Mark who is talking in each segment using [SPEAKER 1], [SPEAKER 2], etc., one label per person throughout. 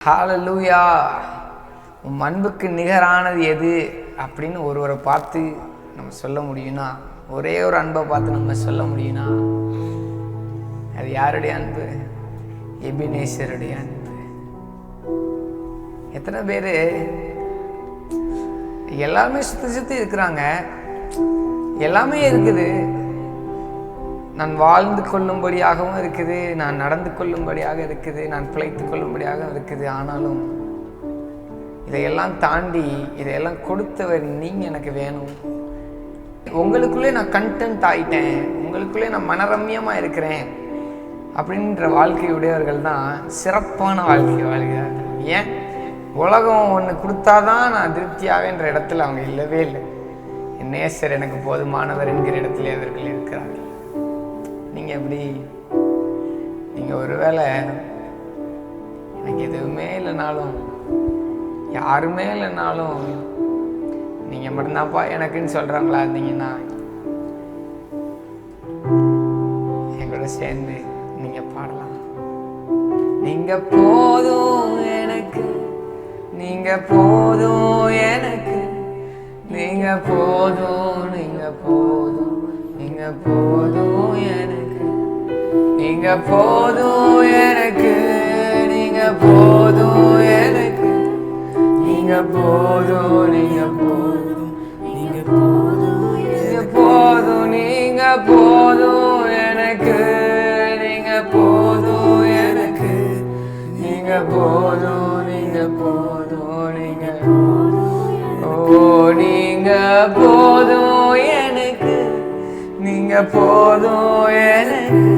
[SPEAKER 1] ஹல்லேலூயா. உன் அன்புக்கு நிகரானது எது அப்படின்னு ஒருவரை பார்த்து நம்ம சொல்ல முடியும்னா, ஒரே ஒரு அன்பை பார்த்து நம்ம சொல்ல முடியும்னா, அது யாருடைய அன்பு? எபினேசருடைய அன்பு. எத்தனை பேர் எல்லாருமே சுற்றி இருக்கிறாங்க, எல்லாமே இருக்குது, நான் வாழ்ந்து கொள்ளும்படியாகவும் இருக்குது, நான் நடந்து கொள்ளும்படியாக இருக்குது, நான் பிழைத்து கொள்ளும்படியாக இருக்குது. ஆனாலும் இதையெல்லாம் தாண்டி இதையெல்லாம் கொடுத்தவர் நீங்கள் எனக்கு வேணும், உங்களுக்குள்ளே நான் கண்டென்ட் ஆயிட்டேன், உங்களுக்குள்ளே நான் மனரம்யமாக இருக்கிறேன் அப்படின்ற வாழ்க்கையுடையவர்கள் தான் சிறப்பான வாழ்க்கை வாழ்கிறார்கள். ஏன்? உலகம் ஒன்று கொடுத்தாதான் நான் திருப்தியாகன்ற இடத்துல அவங்க இல்லவே இல்லை. என் நேசர் எனக்கு போதுமானவர் என்கிற இடத்துல அவர்கள் இருக்கிறார்கள். நீங்கள் எப்படி? நீங்கள் ஒருவேளை எனக்கு எதுவுமே இல்லைனாலும், யாருமே இல்லைனாலும், நீங்கள் மட்டும்தான்ப்பா எனக்குன்னு சொல்கிறாங்களா இருந்தீங்கன்னா, எங்களோட சேர்ந்து நீங்கள் பாடலாம். நீங்கள் போதும் எனக்கு, நீங்கள் போதும் எனக்கு, நீங்கள் போதும், நீங்கள் போதும், நீங்கள் போதும் எனக்கு, நீங்க போதும் எனக்கு, நீங்க போதும் எனக்கு, நீங்க போதும், நீங்க போதும், நீங்க போதும், நீங்க போதும், நீங்க போதும் எனக்கு, நீங்க போதும் எனக்கு, நீங்க போதும், நீங்க போதும், நீங்க ஓ நீங்க போதும் எனக்கு, நீங்க போதும் எனக்கு,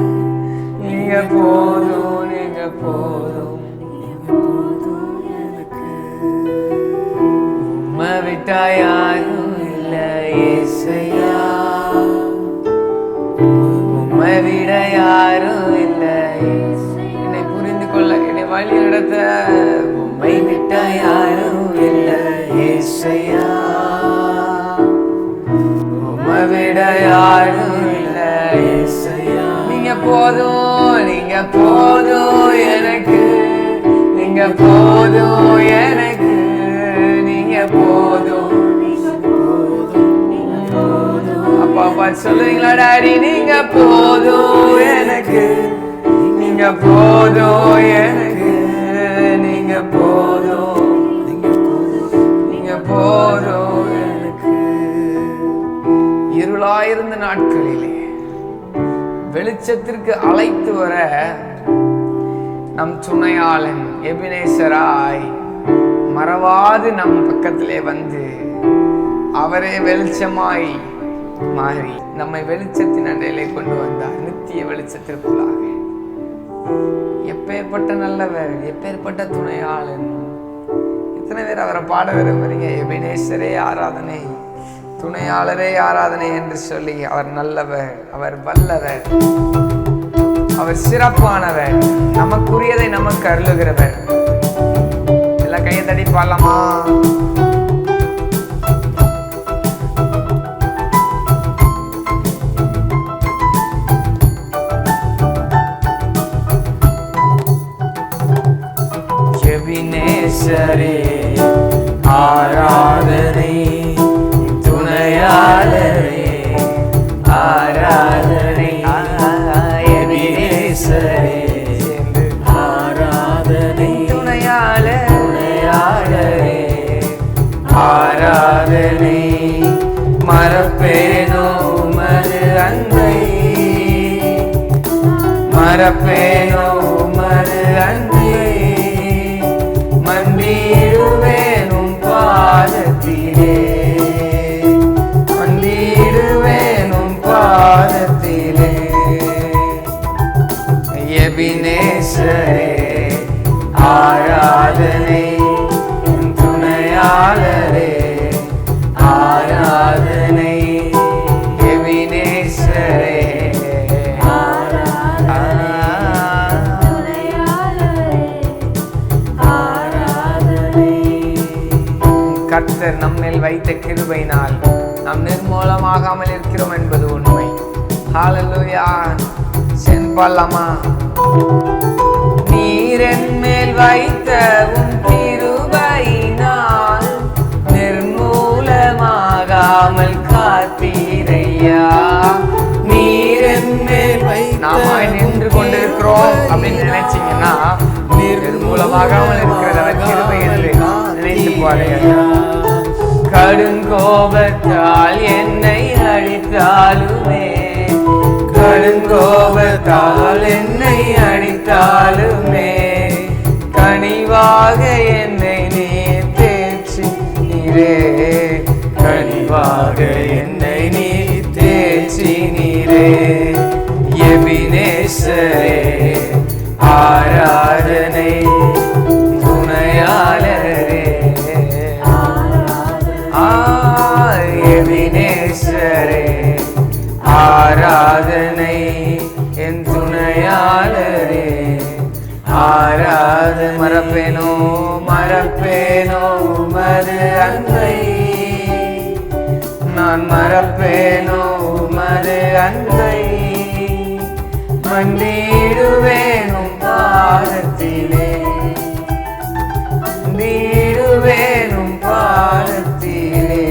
[SPEAKER 1] நீங்க போதும், நீங்க போதும், நீங்க போதும் எனக்கு. உம்மை விட்டா யாரும் இல்லை இயேசையா, உம்மை விட யாரும் இல்லை. என்னை புரிந்து கொள்ள, என்னை வழி நடத்த உம்மை விட்டா யாரும் இல்லை இயேசையா, உம்மை விட யாரும் இல்லை இயேசையா. நீங்க போதும், நீங்க போதும் எனக்கு, நீங்க போதும் எனக்கு, நீங்க போதும், நீங்க போதும், நீங்க போதும். அப்பா பார்த்து சொல்லுவீங்களா டாடி? நீங்க போதும் எனக்கு, நீங்க போதும் எனக்கு, நீங்க போதும், நீங்க போதும், நீங்க போதும் எனக்கு. இருளாயிருந்த நாட்களிலே வெளிச்சத்திற்கு அழைத்து வர நம் துணையாளன் எபினேசராய் மறவாது நம் பக்கத்திலே வந்து அவரே வெளிச்சமாய் மாறி நம்மை வெளிச்சத்தின் அண்டையிலே கொண்டு வந்தார், நித்திய வெளிச்சத்திற்குள்ளாக. எப்பேற்பட்ட நல்லவர், எப்பேற்பட்ட துணையாளன். எத்தனை பேர் அவரை பாட விரும்புறீங்க? எபினேசரே ஆராதனை, துணையாளரே ஆராதனை என்று சொல்லி. அவர் நல்லவர், அவர் வல்லவர், அவர் சிறப்பானவர், நமக்குரியதை நமக்கு அருளுகிறவர். எல்லாம் கையை தட்டி பாடலாமா? எபினேசரே ஆராதனை, துணையாளரே ஆராதனை, எபினேசரே ஆராதனை, துணையாளரே ஆராதனை. மறப்பேனோ உமது அன்பை, மறப்பேனோ உமது அன்பை, மண்டியிடுவேனும் பாதத்திலே, மண்டியிடுவேனும் பாதத்திலே. எபினேசரே ஆராதனை, துணையாளரே ஆராதனை, எபினேசரே கர்த்தர் நம்மேல் வைத்த கிருபையினால் நாம் நிர்மூலமாகாமல் இருக்கிறோம் என்பது உண்மை. ஹல்லேலூயா. சென்பாலாமா? நீ நீர் என் மேல் வைத்தவும் கிருபையினால் நிர்மூலமாகாமல் காத்தீரையா. நீர் என் மேல் நாம நின்று கொண்டிருக்கிறோம் அப்படின்னு நினைச்சீங்கன்னா நிர்மூலமாகாமல் இருக்கிறத கிருபை என்று நினைத்து பாருங்க. கடுங்கோபத்தால் என்னை அடித்தாலுமே, கடுங்கோபத்தால் என்னை அடித்தாலுமே கனிவாக என்னை நீர் தேற்றினீரே, கனிவாக என்னை நீர் தேற்றினீரே. எபினேசரே ஆராதனை துணையாளரே, எபினேசரே ஆராதனை என் துணையாளரே ஆராத. மறப்பேனோ மறப்பேனோ உமது அன்பை, நான் மறப்பேனோ உமது அன்பை. மண்டிடுவேனும் பாதத்திலே, மண்டிடுவேனும் பாதத்திலே.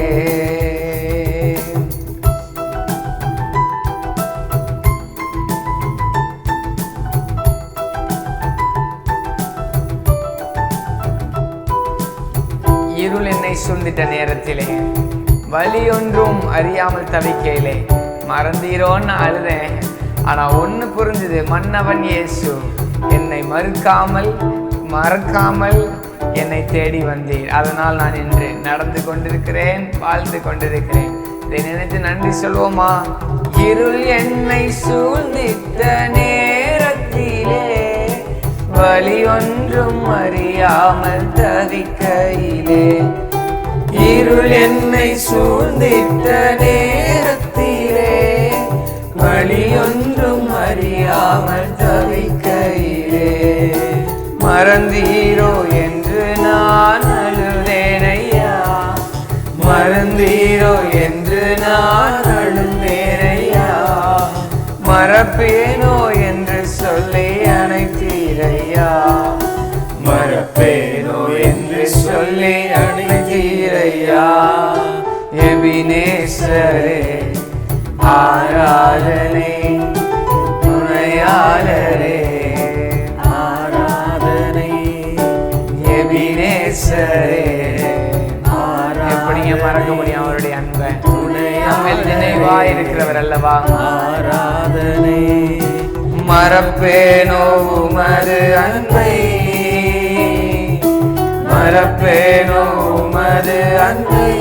[SPEAKER 1] இருள் என்னை சூழ்ந்திட்ட நேரத்திலே, வழி ஒன்றும் அறியாமல் தவிக்கையிலே மறந்தீரோன்னு அழுதேன். ஆனா ஒண்ணு புரிஞ்சுது, மன்னவன் இயேசு என்னை மறக்காமல் என்னை தேடி வந்தீர். அதனால் நான் இன்று நடந்து கொண்டிருக்கிறேன், வாழ்ந்து கொண்டிருக்கிறேன். இதை நினைத்து நன்றி சொல்வோமா? இருள் என்னை சூழ்ந்திட்ட நேரத்திலே, வழி ஒன்றும் அறியாமல் தவிக்கையிலே, இருள் என்னை சூழ்ந்திட்ட நேரத்திலே, வழி ஒன்றும் அறியாமல் தவிக்கையிலே மறந்தீரோ என்று நான் அழுதேனையா, மறந்தீரோ என்று நான் அழுதேனையா. மறப்பேனோ என்று சொல்லி அணைத்தீரையா, மறப்பேனோ என்று சொல்லி அணைத்தீரையா. எபினேசரே ஆராதனை துணையாளரே ஆராதனை. எபினேசரே எப்படிங்க மறக்க முடியும் அவருடைய அன்பை? நம்மில் நினைவா இருக்கிறவர் அல்லவா? ஆராதனை. மறப்பேனோ உமது அன்பை, மறப்பேனோ உமது அன்பை.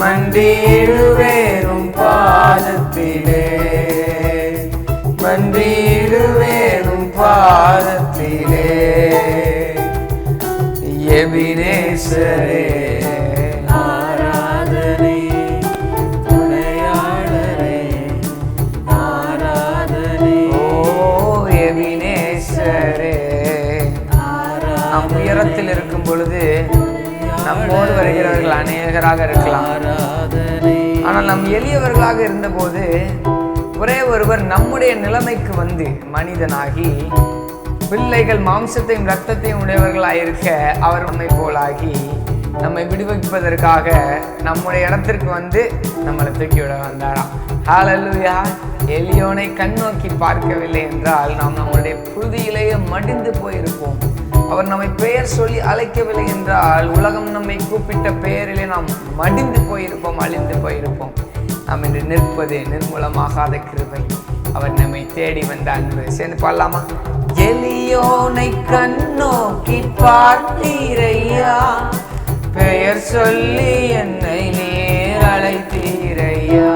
[SPEAKER 1] மண்டிடுவேனும் பாதத்திலே, மண்டிடுவேனும் பாதத்திலே. எபினேசரே ஆராதனை துணையாளரே ஆராதனை. ஓ எபினேசரே. நாம் உயரத்தில் இருக்கும் பொழுது நம்மோடு வருகிறவர்கள் அநேகராக இருக்கலாம். ஆனால் நம் எளியவர்களாக இருந்தபோது ஒரே ஒருவர் நம்முடைய நிலைமைக்கு வந்து மனிதனாகி, பிள்ளைகள் மாம்சத்தையும் இரத்தத்தையும் உடையவர்களாயிருக்க அவர் உண்மை போலாகி நம்மை விடுவிப்பதற்காக நம்முடைய இடத்திற்கு வந்து நம்மளை தூக்கி விட வந்தாராம். ஹல்லேலூயா. எளியோனை கண்ணோக்கி பார்க்கவில்லை என்றால் நாம் நம்முடைய புழுதியிலேயே மடிந்து போயிருப்போம். அவர் நம்மை பெயர் சொல்லி அழைக்கவில்லை என்றால் உலகம் நம்மை கூப்பிட்ட பெயரிலே நாம் மடிந்து போயிருப்போம், அழிந்து போயிருப்போம். நாம் இன்று நிற்பது நிர்மூலமாகாத கிருபை, அவர் நம்மை தேடி வந்த அன்பு. சேர்ந்து பாடலாமா? எளியோனை கண்ணோக்கி பார்த்தீரையா, பெயர் சொல்லி என்னை நீர் அழைத்தீரையா.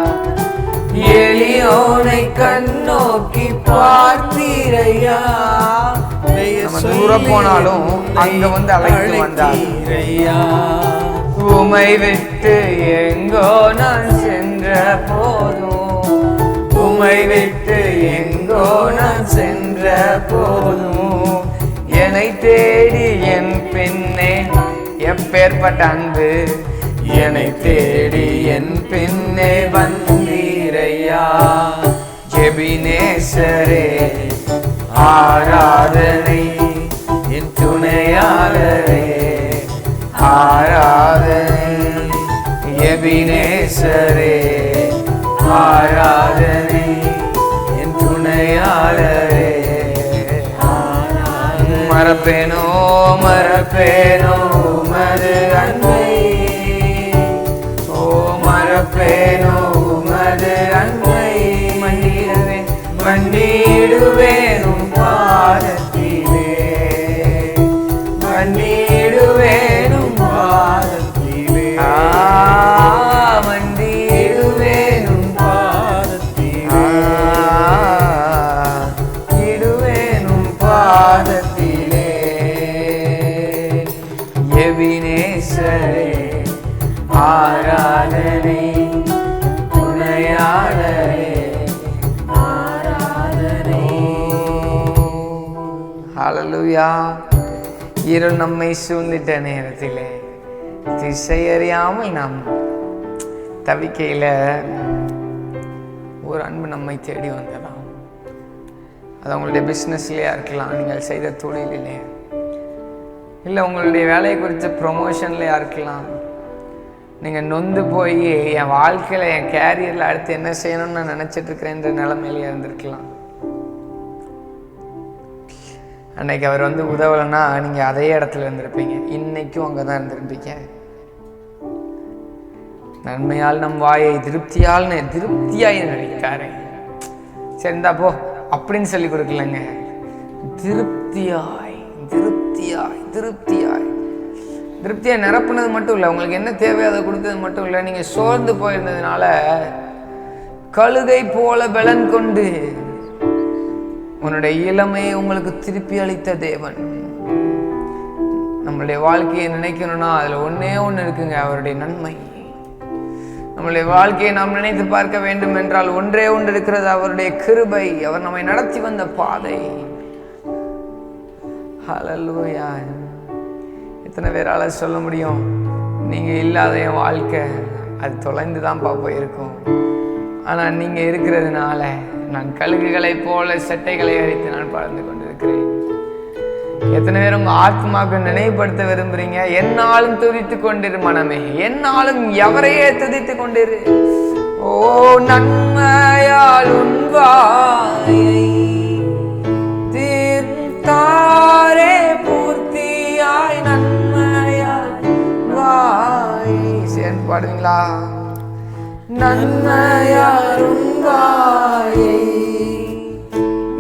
[SPEAKER 1] எளியோனை கண்ணோக்கி பார்த்தீரையா, நம்ம தூரம் போனாலும் அங்க வந்து அழைத்து வந்தார். உமை விட்டு எங்கோ நான் சென்ற போதும், உமை விட்டு எங்கோ நான் சென்ற போதும் என்னை தேடி என் பின்னே. எப்பேற்பட்ட அன்பு! என்னை தேடி என் பின்னே வந்தீரையா. எபினேசரே ஆராதனை என் துணையாளரே, ஆராதனை எபினேசரே, ஆராதனை என் துணையாளரே. மறப்பேனோ மறப்பேனோ உமது அன்பை, ஓ மறப்பேனோ உமது அன்பை. மன்னிடுவேன் மன்னிடுவேன் உம் பாதத்திலே, மன்னிடுவேன் உம் பாதத்திலே, மன்னிடுவேன் உம் பாதத்திலே, இடுவேன் உம் பாதத்திலே. எபினேசரே, ஆராதனை துணையாளரே, ஆராதனை. ஹல்லேலூயா. இருள் நம்மை சூழ்ந்திட்ட நேரத்திலே திசையறியாமல் நாம் தவிக்கையில் ஒரு அன்பு நம்மை தேடி வந்ததாம். அது உங்களுடைய பிஸ்னஸ்லேயா இருக்கலாம், நீங்கள் செய்த தொழிலே, இல்லை உங்களுடைய வேலையை குறித்த ப்ரொமோஷன்லையா இருக்கலாம். நீங்கள் நொந்து போய் என் வாழ்க்கையில் என் கேரியரில் அடுத்து என்ன செய்யணும்னு நான் நினச்சிட்டு இருக்கிறேன்ற நிலைமையிலே இருந்திருக்கலாம். அன்னைக்கு அவர் வந்து உதவலைன்னா நீங்கள் அதே இடத்துல இருந்திருப்பீங்க, இன்னைக்கும் அங்கே தான் இருந்திருப்பீங்க. நன்மையால் நம் வாயை திருப்தியாய் நினைக்காரு. சரி இந்தா போ அப்படின்னு சொல்லி கொடுக்கலங்க, திருப்தியாய் திருப்தியாய் திருப்தியாய் திருப்தியாய் நிரப்புனது மட்டும் இல்லை, உங்களுக்கு என்ன தேவையோ அதை கொடுத்தது மட்டும் இல்லை. நீங்கள் சோர்ந்து போயிருந்ததுனால கழுகை போல பலன் கொண்டு உன்னுடைய இளமையை உங்களுக்கு திருப்பி அளித்த தேவன். நம்மளுடைய வாழ்க்கையை நினைக்கணும்னா அதில் ஒன்னே ஒன்று இருக்குங்க, அவருடைய நன்மை. நம்மளுடைய வாழ்க்கையை நாம் நினைத்து பார்க்க வேண்டும் என்றால் ஒன்றே ஒன்று இருக்கிறது, அவருடைய கிருபை, அவர் நம்மை நடத்தி வந்த பாதை. ஹல்லேலூயா. எத்தனை பேரால சொல்ல முடியும், நீங்கள் இல்லாத என் வாழ்க்கை அது தொலைந்து தான் போயிருக்கும், ஆனால் நீங்கள் இருக்கிறதுனால நான் கழுகுகளை போல சட்டைகளை அழித்து நான் பறந்து கொண்டிருக்கிறேன். எத்தனை பேர் உங்க ஆத்மாவுக்கு நினைவுபடுத்த விரும்புறீங்க, என்னாலும் துதித்து கொண்டிரு மனமே, என்னாலும் எவரையே துதித்து கொண்டிரு. ஓ நன்மையால் உன் வாயை தீர்த்தாரே பூர்த்தியாய், நன்மையால் வாயை சேர்ந்து பாடுவீங்களா? நன்மையால் உன் வாயை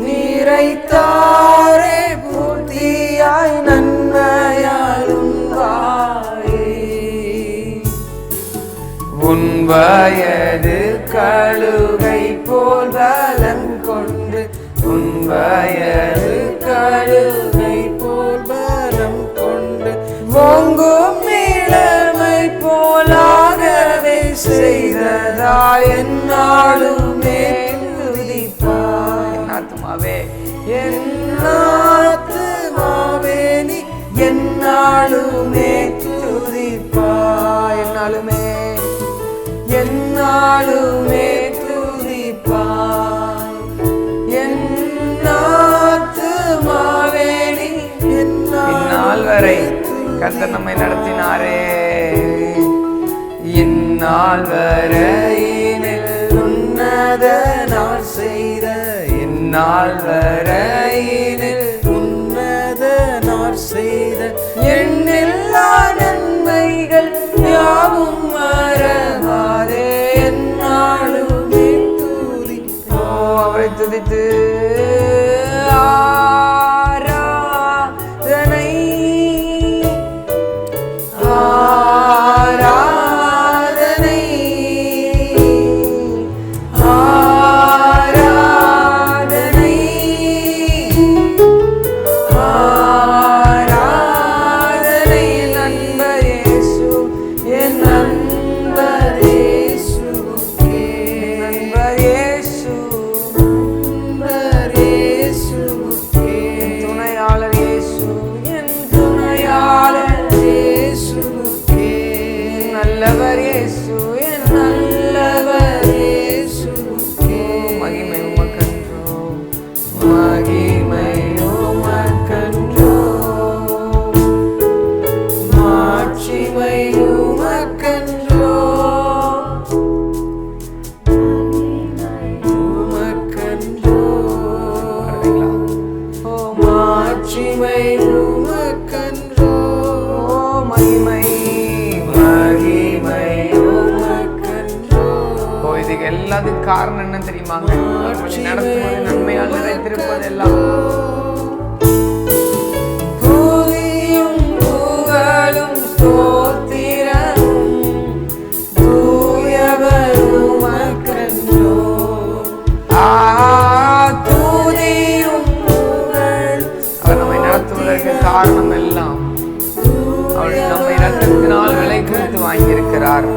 [SPEAKER 1] நிறைத்தாரே பூர்த்தியாய், நன்மையால் உன் வாயை. உன் வயது கழுகை போல் பலன் கொண்டு, உன் வயது கழுகை போல் பலம் கொண்டு, ஓங்கும் இளமை போலாகவே செய்ததா என்னாலுமே துதிப்பாய். ஆத்மாவே என்னாத்மாவே நீ என்னாலுமே துதிப்பாய், என்னாலுமே என்னாலுமே துதிப்பாய். என்னாத்மாவே நீ இந்நாள் வரை கர்த்தர் நம்மை நடத்தினாரே, இந்நாள் வரையினில் உன்னத நான் செய்த, இந்நாள் வரையினில் உன்னத நான் செய்த எண்ணில்லா நன்மைகள் யாவும் மறவாதே, என்னாலுமே துதிப்போ. அவரை துதித்து ஆராதனை ஆராதனை ஆராதனை ஆராதனை. நண்பர் இயேசு என் நண்பர் இயேசுவுக்கே, நண்பர் இயேசு நண்பர் இயேசுவுக்கே, துணையாளர் இயேசு என் துணையாளர் இயேசுவுக்கே, நல்லவர் இயேசு என் நல்லவர் இயேசுவுக்கே. மகிமை உமக்கன்றோ, மகிமை எல்லாத்துக்கும் காரணம் என்ன தெரியுமாங்க? நடத்துவது நன்மையால் நிறைத்திருப்பது எல்லாம் காரணம் எல்லாம் அவள் நம்மை ரத்தத்தினால் விலை கொடுத்து வாங்கியிருக்கிறார்.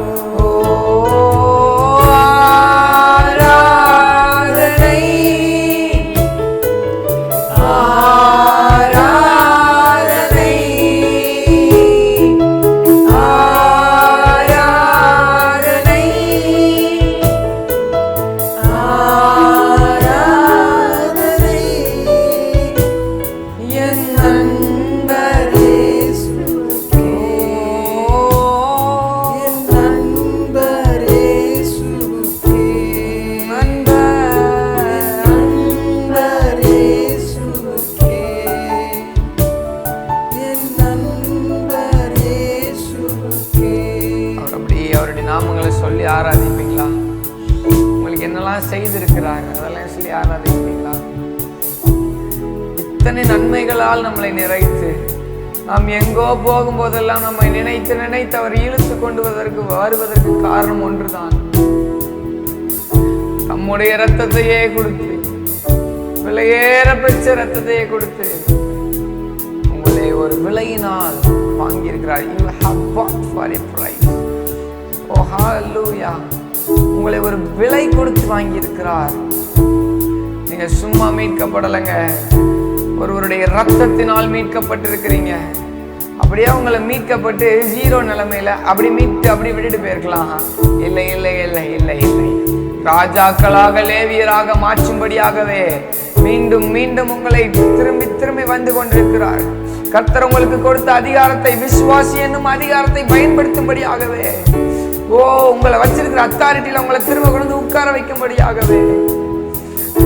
[SPEAKER 1] சொல்லி ஆராதிப்பீங்களா? உங்களுக்கு என்னெல்லாம் செய்திருக்கிறாங்க அதெல்லாம் சொல்லி ஆராதிப்பீங்களா? இத்தனை நன்மைகளால் நம்மளை நிறைத்து நாம் எங்கோ போகும்போதெல்லாம் நம்மை நினைத்து நினைத்து அவர் இழுத்து கொண்டு வருவதற்கு காரணம் ஒன்றுதான். நம்முடைய இரத்தத்தையே கொடுத்து, விலையேற பெற்ற இரத்தத்தையே கொடுத்து உங்களை ஒரு விலையினால் வாங்கியிருக்கிறார். You have bought for a price. Oh hallelujah. உங்களை ஒரு விலை கொடுத்து வாங்கியிருக்கிறார். நீங்க சும்மா மீட்கப்படலைங்க, ஒருவருடைய ரத்தத்தினால் மீட்கப்பட்டிருக்கிறீங்க. அப்படியே உங்களை மீட்கப்பட்டு ஜீரோ நிலைமையில அப்படி மீட்டு அப்படி விட்டுட்டு போயிருக்கலாம். இல்லை இல்லை இல்லை இல்லை இல்லை, ராஜாக்களாக லேவியராக மாற்றும்படியாகவே மீண்டும் மீண்டும் உங்களை திரும்பி திரும்பி வந்து கொண்டிருக்கிறார். கர்த்தர் உங்களுக்கு கொடுத்த அதிகாரத்தை, விசுவாசி என்னும் அதிகாரத்தை பயன்படுத்தும்படியாகவே, உங்களை வச்சிருக்கிற அத்தாரிட்டியில உங்களை திரும்ப கொண்டு உட்கார வைக்கும்படியாகவே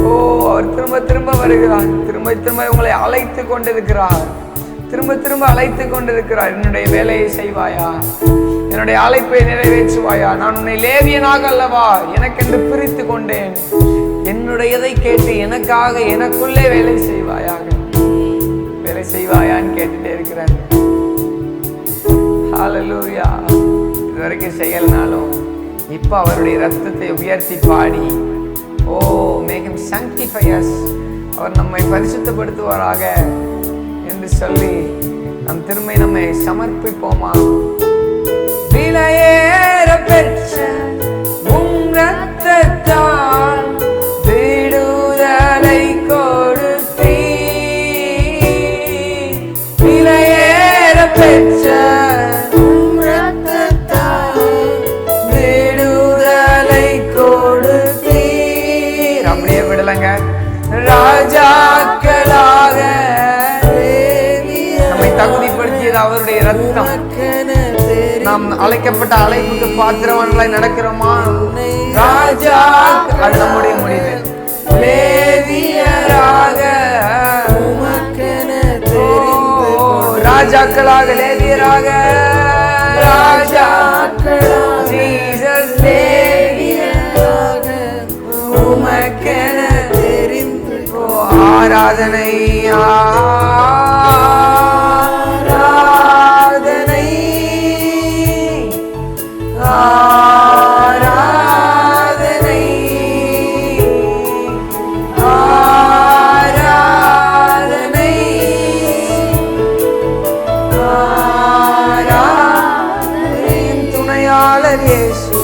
[SPEAKER 1] அவர் திரும்ப திரும்ப வருகிறார். திரும்ப திரும்ப உங்களை அழைத்து கொண்டிருக்கிறார். திரும்ப திரும்ப அழைத்து கொண்டிருக்கிறார். என்னுடைய வேலையை செய்வாயா? என்னுடைய அழைப்பை நிறைவேற்றுவாயா? நான் உன்னை லேவியனாக அல்லவா எனக்கென்று பிரித்து கொண்டேன். என்னுடையதை கேட்டு எனக்காக எனக்குள்ளே வேலை செய்வாயான்னு கேட்டுட்டே இருக்கிறார். ஹல்லேலூயா. இதுவரைக்கும் செய்யலனாலும் இப்ப அவருடைய ரத்தத்தை உயர்த்தி பாடி, make him sanctify us, அவர் நம்மை பரிசுத்தப்படுத்துவாராக என்று சொல்லி நம் திரும்ப நம்மை சமர்ப்பிப்போமா? விலையேற பெற்ற உம் ரத்தத்தால் விடுதலை கொடுத்தீர். விலையேற பெற்ற உம் ரத்தத்தால் விடுதலை கொடுத்தீர். அப்படியே விடலங்க. ராஜாக்களாக நம்மை தகுதிப்படுத்தியது அவருடைய ரத்தம். நாம் அழைக்கப்பட்ட அழைப்புக்கு பாத்திரவான்களாய் நடக்கிறோமா? ராஜா, அது நம்முடைய முடிவு. லேவியராக, ராஜாக்களாக, லேவியராக, ராஜாக்களாக, ஜீசஸ் லேவியராக உமக்கென தெரிந்து ஆராதனை ஆராதனை ஆராதனை ஆராதனை. துணையாளர் இயேசு,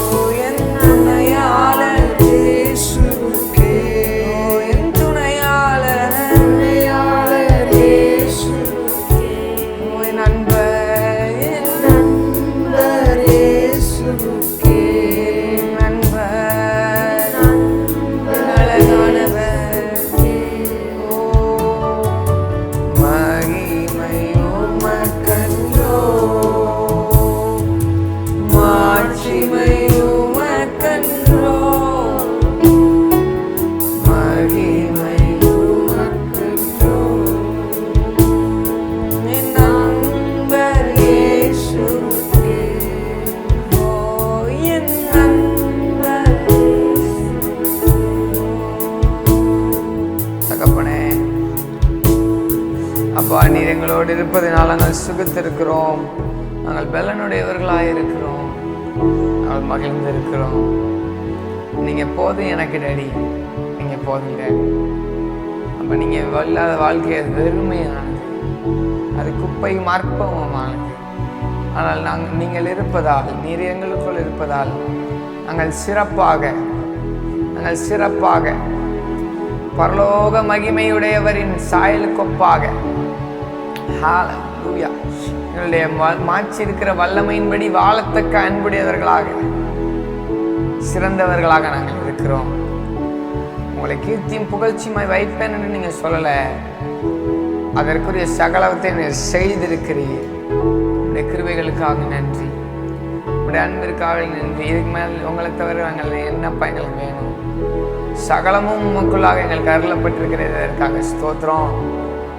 [SPEAKER 1] என் துணையாளர் இயேசுவுக்கே, என் துணையாளர் இயேசுவுக்கே, என் நண்பர், என் நண்பர் இயேசுவுக்கே, நண்பர், அழகானவர். மகிமை உமக்கன்றோ, மாட்சிமை உமக்கன்றோ, மகிமை உமக்கன்றோ, என் நண்பர் இயேசுவுக்கே. இருப்பதனால் நாங்கள் சுகத்திருக்கிறோம், நாங்கள் பலனுடையவர்களாக இருக்கிறோம், நாங்கள் மகிழ்ந்து இருக்கிறோம். நீங்கள் போதும் எனக்கு டேடி, நீங்கள் போதும் டேடி. அப்போ நீங்கள் இல்லாத வாழ்க்கை அது வெறுமையானது, அது குப்பை மார்ப்பமானது. ஆனால் நீங்கள் இருப்பதால், நீர் எங்களுக்குள் இருப்பதால் நாங்கள் சிறப்பாக பரலோக மகிமையுடையவரின் சாயலுக்கொப்பாக ஹல்லேலூயா எங்களுடைய மாற்றி இருக்கிற வல்லமையின்படி வாழத்தக்க அன்புடையவர்களாக சிறந்தவர்களாக நாங்கள் இருக்கிறோம். உங்களை கீர்த்தியும் புகழ்ச்சியுமாய் வைப்பேன் என்று நீங்கள் சொல்லலை, அதற்குரிய சகலவத்தை நீங்கள் செய்திருக்கிறீர். உடைய கிருபைகளுக்காக நன்றி, உடைய அன்பிற்காக நன்றி. இதுக்கு மேல் உங்களை தவிர நாங்கள் என்னப்பா எங்களுக்கு வேணும்? சகலமும் உமக்குள்ளாக எங்களுக்கு அருளப்பட்டிருக்கிறதற்காக ஸ்தோத்திரம்.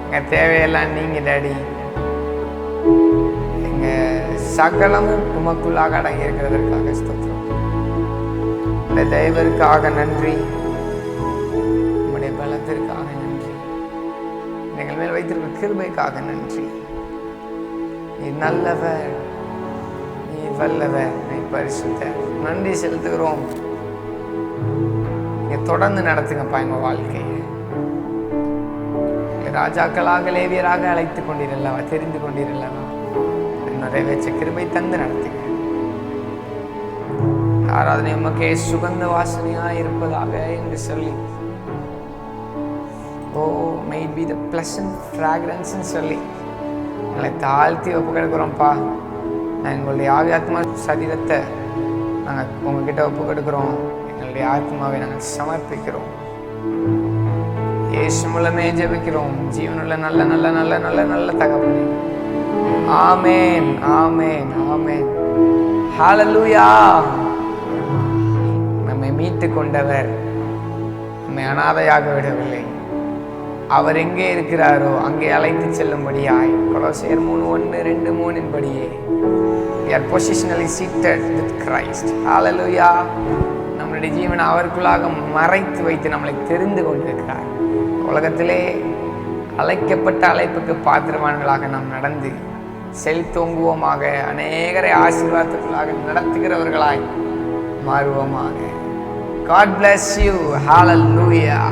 [SPEAKER 1] எங்கள் தேவையெல்லாம் நீங்கள் டேடி, எங்கள் சகலமும் உமக்குள்ளாக அடங்கி இருக்கிறதற்காக ஸ்தோத்திரம். உடைய தயவிற்காக நன்றி, உம்முடைய பலத்திற்காக நன்றி, எங்கள் மேல் வைத்திருக்கிற கிருபைக்காக நன்றி. நீ நல்லவர், நீ வல்லவர், நீ பரிசுத்தர். நன்றி செலுத்துகிறோம். நீங்க தொடர்ந்து நடத்துங்கப்பா எங்க வாழ்க்கையை. ராஜாக்களாக லேவியராக அழைத்துக் கொண்டீரல்லவா, தெரிந்து கொண்டீரல்லவா, நிறைவேற்ற கிருபை தந்து நடத்துங்க. ஆராதனை உமக்கே சுகந்த வாசனையா இருப்பதாக என்று சொல்லி, oh may be the pleasant fragrance சொல்லி எங்களை தாழ்த்தி ஒப்பு கெடுக்கிறோம்ப்பா. நான் எங்களுடைய ஆத்மா சரீரத்தை நாங்கள் உங்ககிட்ட ஒப்பு கெடுக்கிறோம். எங்களுடைய ஆத்மாவை நாங்கள் சமர்ப்பிக்கிறோம். இயேசு மூலமே ஜெபிக்கிறோம் ஜீவனுள்ள நல்ல நல்ல நல்ல நல்ல நல்ல தகவல். ஆமேன் ஆமேன் ஆமேன். ஹல்லேலூயா. நம்மை மீட்டு கொண்டவர் நம்மை அனாதையாக விடவில்லை. அவர் எங்கே இருக்கிறாரோ அங்கே அழைத்து செல்லும்படியாய் கொலோசியர் 3:1-2-3 படியே we are positionally seated with Christ. Hallelujah. நம்முடைய ஜீவனை அவருக்குள்ளாக மறைத்து வைத்து நம்மளை தெரிந்து கொண்டிருக்கிறார். உலகத்திலே அழைக்கப்பட்ட அழைப்புக்கு பாத்திரவான்களாக நாம் நடந்து செழித்தோங்குவோமாக, அநேகரை ஆசீர்வாதத்துக்குள்ளாக நடத்துகிறவர்களாய் மாறுவோமாக. God bless you. Hallelujah.